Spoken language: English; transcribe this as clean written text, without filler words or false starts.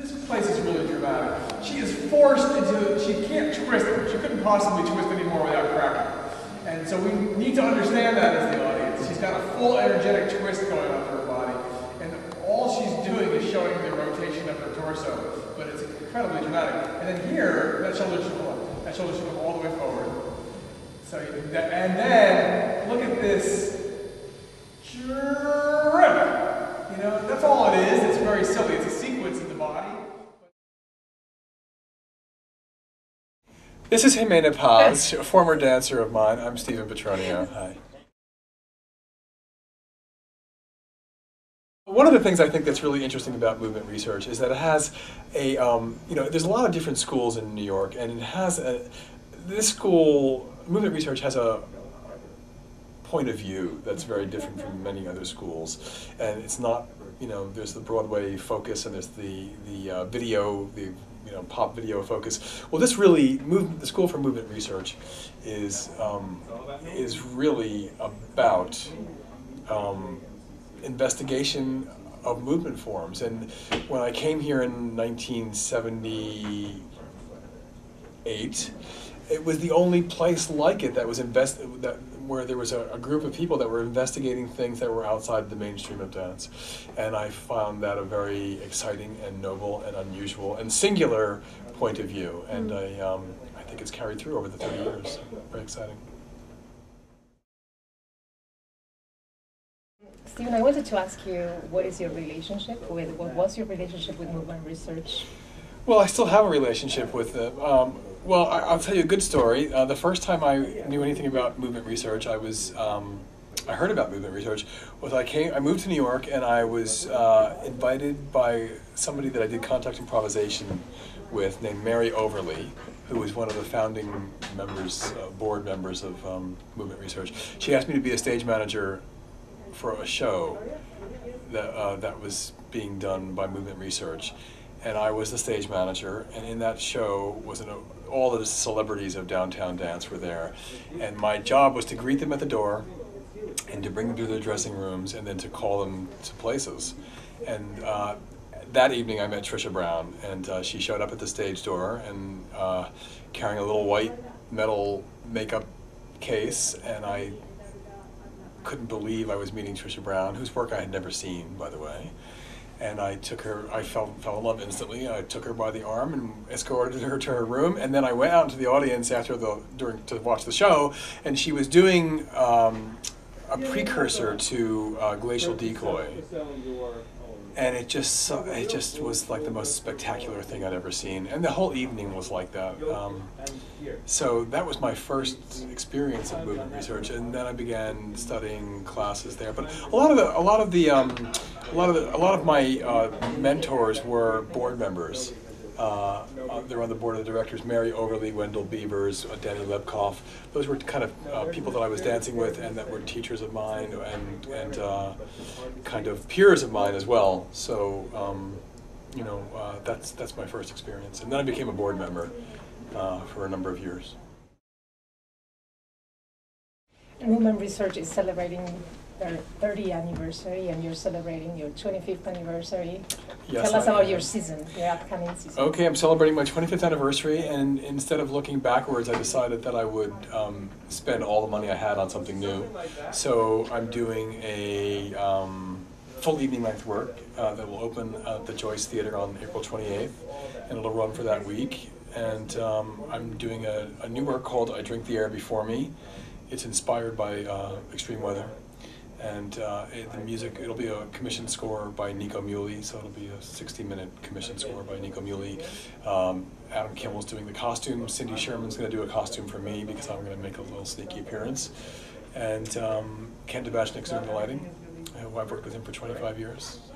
this place is really dramatic. She is forced into, she can't twist it. She couldn't possibly twist anymore without cracking. And so we need to understand that as the audience. She's got a full energetic twist going on through her body. And all she's doing is showing the rotation of her torso. But it's incredibly dramatic. And then here, that shoulder should go all the way forward. So, and then, look at this. You know, that's all it is. It's very silly. It's a sequence in the body. This is Jimena Paz, a former dancer of mine. I'm Stephen Petronio. Hi. One of the things I think that's really interesting about movement research is that it has a, there's a lot of different schools in New York, and it has this school, movement research has a point of view that's very different from many other schools. And it's not, there's the Broadway focus and there's the video, pop video focus. Well, this really, the School for Movement Research is really about investigation of movement forms. And when I came here in 1978, it was the only place like it that was where there was a group of people that were investigating things that were outside the mainstream of dance. And I found that a very exciting and noble and unusual and singular point of view. And I think it's carried through over the 30 years. Very exciting. Stephen, I wanted to ask you, what was your relationship with movement research? Well, I still have a relationship with it. Well, I'll tell you a good story. The first time I knew anything about movement research, I heard about movement research, was I moved to New York, and I was invited by somebody that I did contact improvisation with named Mary Overly, who was one of the founding members, board members of movement research. She asked me to be a stage manager for a show that was being done by movement research. And I was the stage manager, and in that show was all the celebrities of downtown dance were there. And my job was to greet them at the door, and to bring them to their dressing rooms, and then to call them to places. And that evening I met Trisha Brown, and she showed up at the stage door, and carrying a little white metal makeup case, and I couldn't believe I was meeting Trisha Brown, whose work I had never seen, by the way. And I took her, I fell in love instantly. I took her by the arm and escorted her to her room. And then I went out into the audience to watch the show, and she was doing a precursor to Glacial Decoy. And it just was like the most spectacular thing I'd ever seen. And the whole evening was like that. So that was my first experience of movement research, and then I began studying classes there. But a lot of my mentors were board members. They were on the board of the directors: Mary Overly, Wendell Beavers, Danny Lebkoff. Those were kind of people that I was dancing with, and that were teachers of mine, and kind of peers of mine as well. So that's my first experience, and then I became a board member for a number of years. Movement Research is celebrating their 30th anniversary, and you're celebrating your 25th anniversary. Yes, Tell us about your season, your upcoming season. Okay, I'm celebrating my 25th anniversary, and instead of looking backwards, I decided that I would spend all the money I had on something new. So I'm doing a full evening length work that will open at the Joyce Theater on April 28th, and it'll run for that week. And I'm doing a new work called I Drink the Air Before Me. It's inspired by extreme weather. And the music, it'll be a commissioned score by Nico Muhly, so it'll be a 60-minute commissioned score by Nico Muhly. Adam Kimmel's doing the costume. Cindy Sherman's going to do a costume for me because I'm going to make a little sneaky appearance. And Ken Dabachnik's doing the lighting, who I've worked with him for 25 years. So